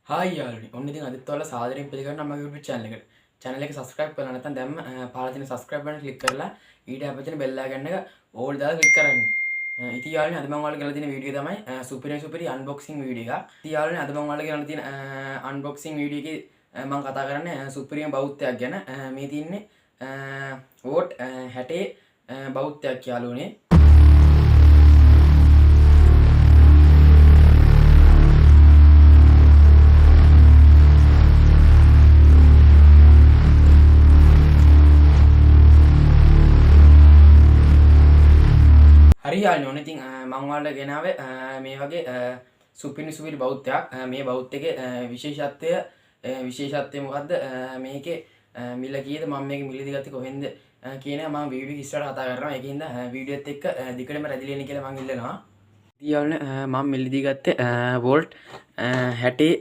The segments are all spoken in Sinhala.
හායි යාළුවනි. ඔන්න ඉතින් අදත් ඔයාලා සාදරයෙන් පිළිගන්නවා මගේ YouTube channel එකට. channel එක subscribe කරලා නැත්නම් දැම්ම පහළ තියෙන subscribe button click කරලා ඊට හැපෙන bell icon එක all දාලා click කරන්න. ඉතින් යාළුවනි අද මම ඔයාලට ගෙනලා තියෙන වීඩියෝ තමයි සුපිරි unboxing වීඩියෝ එකක්. ඉතින් යාළුවනි අද මම ඔයාලට ගෙනලා තියෙන unboxing වීඩියෝ එකේ මම කතා කරන්නේ සුපිරිම බෞද්ධයක් ගැන. මේ තියෙන්නේ වෝට් 60 බෞද්ධයක් යාළුවනේ. හරි යාළුවනේ ඔන්න ඉතින් මම ඔයාලට ගෙනාවේ මේ වගේ සුපිරි බෞද්ධයක්. මේ බෞද්ධකේ විශේෂත්වය මොකද්ද? මේකේ මිල කීයද? මම මේක මිලදී ගත්තේ කොහෙන්ද කියන මම වීඩියෝ ඉස්සරහට කතා කරනවා. ඒකින්ද වීඩියෝත් එක්ක දිගටම රැඳිලා ඉන්න කියලා මම ඉල්ලනවා. ඉතින් යාළුවනේ මම මිලදී ගත්තේ වෝල්ට් 60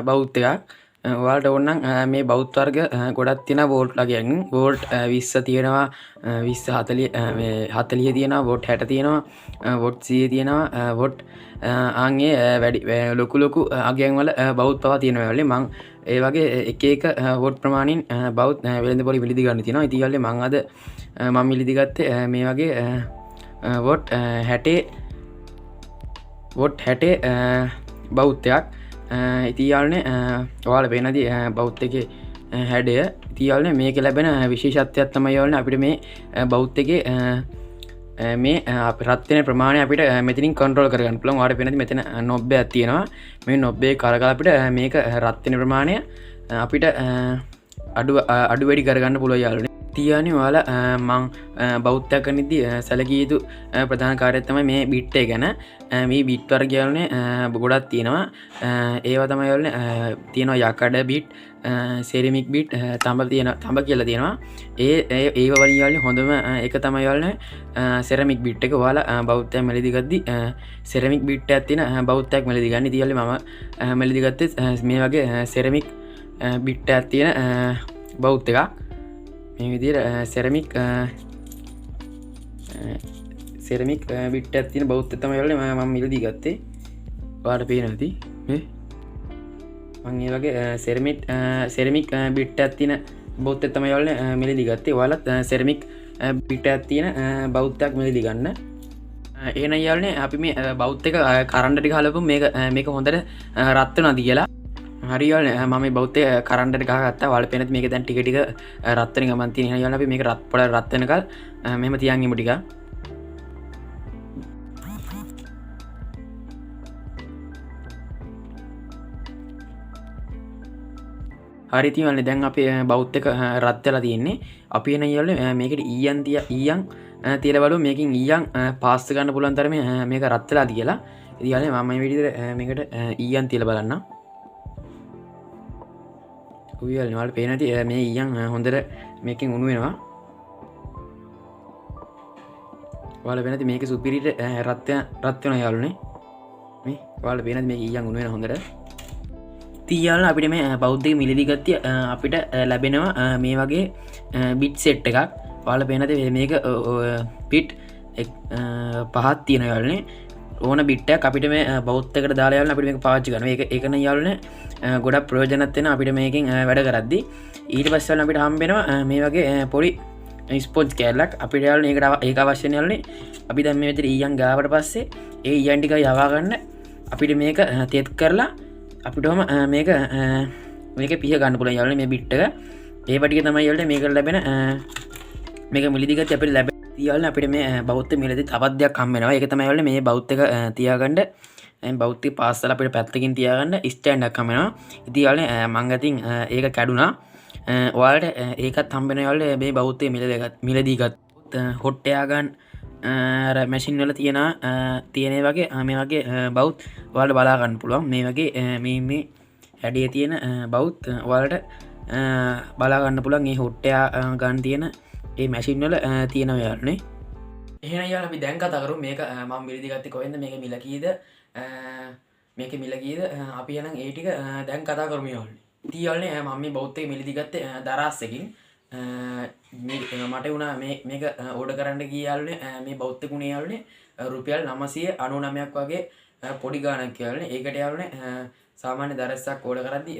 බෞද්ධයක්. ඔයාලට ඕන නම් මේ බෞද්ධ වර්ග ගොඩක් තියෙනවා වෝල්ට්ලා කියන්නේ. වෝල්ට් 20 තියෙනවා, 20 40 මේ 40 තියෙනවා, වෝල්ට් 60 තියෙනවා, වෝල්ට් 100 තියෙනවා, වෝල්ට් ආන්ගේ වැඩි ලොකු අගයන් වල බෞද්ධ පවා තියෙනවා වල මම ඒ වගේ එක වෝල්ට් ප්‍රමාණින් බෞද්ධ වෙළඳ පොලි මිලදී ගන්න තියෙනවා. ඉතින් යාළුවනේ මම අද මම මිලදී ගත්තේ මේ වගේ වෝල්ට් 60 බෞද්ධයක්. ඉතින් යාළුවනේ ඔයාලා පේනදී බෞද්ධ එකේ හැඩය. ඉතින් යාළුවනේ මේක ලැබෙන විශේෂත්වයක් තමයි යාළුවනේ අපිට මේ බෞද්ධ එකේ මේ රත් වෙන ප්‍රමාණය අපිට මෙතනින් කන්ට්‍රෝල් කරගන්න පුළුවන්. ඔයාලට පේනදී මෙතන නොබ් එකක් තියෙනවා. මේ නොබ් එකේ කරකලා අපිට මේක රත් වෙන ප්‍රමාණය අපිට අඩු වැඩි කරගන්න පුළුවන් යාළුවනේ. තියන්නේ ඔයාලා මං බෞද්ධයක් කරනදී සැලකිය යුතු ප්‍රධාන කාර්යයක් තමයි මේ බිට් එක ගැන. මේ බිට් වර්ග යාළුවනේ ගොඩක් තියෙනවා. ඒවා තමයි යාළුවනේ තියෙනවා යකඩ බිට්, සෙරමික් බිට්, තඹ කියලා තියෙනවා. ඒව වලින් යාළුවනේ හොඳම එක තමයි යාළුවනේ සෙරමික් බිට් එක. ඔයාලා බෞද්ධයක් මෙලදී ගද්දි සෙරමික් බිට් එකක් තියෙන බෞද්ධයක් මෙලදී ගන්න. ඉතින් යාළුවනේ මම මෙලදී ගත්තේ මේ වගේ සෙරමික් බිට් එකක් තියෙන බෞද්ධ එකක්. මේ විදිහට සෙරමික් බිට් එකක් තියෙන බෞද්ධ තමයි යාළුවනේ මම මිලදී ගත්තේ. ඔයාලට පේනවා ඇති මේ මම මේ වගේ සෙරමික් බිට් එකක් තියෙන බෞද්ධ තමයි යාළුවනේ මිලදී ගත්තේ. ඔයාලත් සෙරමික් බිට් එකක් තියෙන බෞද්ධයක් මිලදී ගන්න. එහෙනම් යාළුවනේ අපි මේ බෞද්ධ එක කරන්ට් ටික හලපමු මේක හොඳට රත් වෙනවද කියලා. හරි යාළුවනේ මම මේ බෞද්ධ කරන්ට් එක ගහගත්තා. ඔයාලට පේනද මේක දැන් ටික රත් වෙන ගමන් තියෙන. එහෙනම් යාළුවනේ අපි මේක රත් වෙනකල් මෙහෙම තියන් ඉමු ටික. හරි තියන්නේ දැන් අපේ බෞද්ධ එක රත් වෙලා තියෙන්නේ. අපි එන යාළුවනේ මේකට ඊයන් තියලා බලමු මේකෙන් ඊයන් පාස් ගන්න පුළුවන් තරමේ මේක රත් වෙලාද කියලා. ඉතින් යාළුවනේ මම මේ විදිහට මේකට ඊයන් තියලා බලන්නම්. යාළුවනේ ඔයාලට පේන ඇති මේ ඊයන් හොඳට මේකෙන් උණු වෙනවා. ඔයාලට පේන ඇති මේක සුපිරිට රත් වෙනවා යාළුවනේ. මේ ඔයාලට පේන ඇති මේක ඊයන් උණු වෙනවා හොඳට. තියාලන අපිට මේ බෞද්ධ මිලදී ගත්තිය අපිට ලැබෙනවා මේ වගේ බිට් සෙට් එකක්. ඔයාලට පේනද මේක බිට් පහක් තියෙන යාළුවනේ. ඕන බිට් එකක් අපිට මේ බෞද්ධ එකට දාලා යාළුවනේ අපිට මේක පාවිච්චි කරනවා. ඒක නම් යාළුවනේ ගොඩක් ප්‍රයෝජනවත් වෙන අපිට මේකෙන් වැඩ කරද්දි. ඊට පස්සේ අපිට හම්බ වෙනවා මේ වගේ පොඩි ස්පොන්ජ් කෑල්ලක්. අපිට යාළුවනේ ඒක අවශ්‍ය නේ යාළුවනේ. අපි දැන් මේ විදිහට ඊයන් ගාවට පස්සේ ඒ ඊයන් ටික යවා ගන්න අපිට මේක තෙත් කරලා අපිටම මේක පිහ ගන්න පුළුවන් යාළුවනේ මේ බිට් එක. ඒ වටික තමයි යාළුවනේ මේකට ලැබෙන මේක මිලදී ගත්තේ අපිට ලැබෙන. යාළුවනේ අපිට මේ බෞද්ධ මිලදී තවත් දෙයක් හම්බ වෙනවා. ඒක තමයි යාළුවනේ මේ බෞද්ධ එක තියාගන්න බෞද්ධ පාස්සල අපිට පැත්තකින් තියාගන්න ස්ටෑන්ඩ් එකක් හම්බ වෙනවා. ඉතින් යාළුවනේ මං අතින් ඒක කැඩුනා. ඔයාලට ඒකත් හම්බ වෙනවා යාළුවනේ මේ බෞද්ධ මිලදී ගත්ත හොට් එයා ගන්න මැෂින් වල තියෙන වගේ මේ වගේ බෞද්ධ ඔයාලට බලා ගන්න පුළුවන්. මේ වගේ මේ හැඩයේ තියෙන බෞද්ධ ඔයාලට බලා ගන්න පුළුවන්. මේ හොට්ටයා ගන්න තියෙන ඒ මැෂින් වල තියෙනවා යාළුවනේ. එහෙනම් යාළුවනේ අපි දැන් කතා කරමු මේක මම මිලදී ගත්තේ කොහෙන්ද, මේක මිල කීයද, අපි එහෙනම් ඒ ටික දැන් කතා කරමු යාළුවනේ. ඉතින් යාළුවනේ මම මේ බෞද්ධ එක මිලදී ගත්තේ දරාස් එකකින්. මට වුණා මේක ඕඩර් කරන්න ගියේ යාළුවනේ මේ බෞද්ධ ගුණේ යාළුවනේ රුපියල් 999ක් වගේ පොඩි ගාණක් යාළුවනේ. ඒකට යාළුවනේ සාමාන්‍ය දරස්සක් ඕඩර් කරද්දී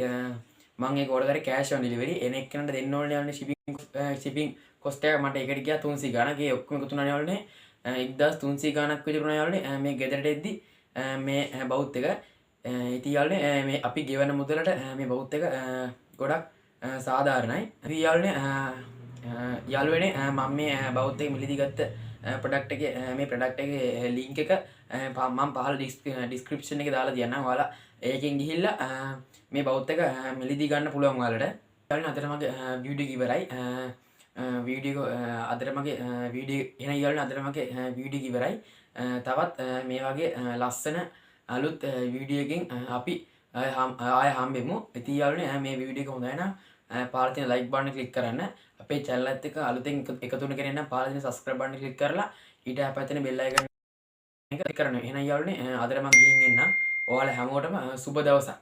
මම ඒක ඕඩර් කරේ කෑෂ් ඔන් ඩෙලිවරි. එන එක්කනට දෙන්න ඕනේ යන්නේ shipping cost එක මට ඒකට ගියා 300 ගාණක්. ඒ ඔක්කොම එකතු වුණා යාළුවනේ 1300 ගාණක් විතර වුණා යාළුවනේ. මේ ගෙදරට එද්දි මේ බවුත් එක ඉතින් යාළුවනේ මේ අපි ගෙවන මුදලට මේ බවුත් එක ගොඩක් සාධාරණයි. ඉතින් යාළුවනේ මම මේ බවුත් එක මිලදී ගත්ත ප්‍රොඩක්ට් එකේ මේ ප්‍රොඩක්ට් එකේ ලින්ක් එක මම පහළ ඩිස්ක්‍රිප්ෂන් එකේ දාලා තියන්නම්. ඔයාලා ඒකෙන් ගිහිල්ලා මේ බවුත් එක මිලදී ගන්න පුළුවන් ඔයාලට. යාළුවනේ අදට මගේ වීඩියෝ ඉවරයි. වීඩියෝ අදට මගේ වීඩියෝ එන යාළුවනේ අදට මගේ වීඩියෝ ඉවරයි. තවත් මේ වගේ ලස්සන අලුත් වීඩියෝ එකකින් අපි ආය හම්බෙමු. ඉතින් යාළුවනේ මේ වීඩියෝ එක හොඳයි නම් පහළ තියෙන like button එක click කරන්න. අපේ channel එකත් එක්ක අලුතෙන් එකතු වෙන කෙනෙක් නම් පහළ තියෙන subscribe button එක click කරලා ඊට පැත්තේ bell icon එක click කරන්න. එහෙනම් යාළුවනේ අදට මම ගිහින් එන්නම්. ඔයාලා හැමෝටම සුබ දවසක්.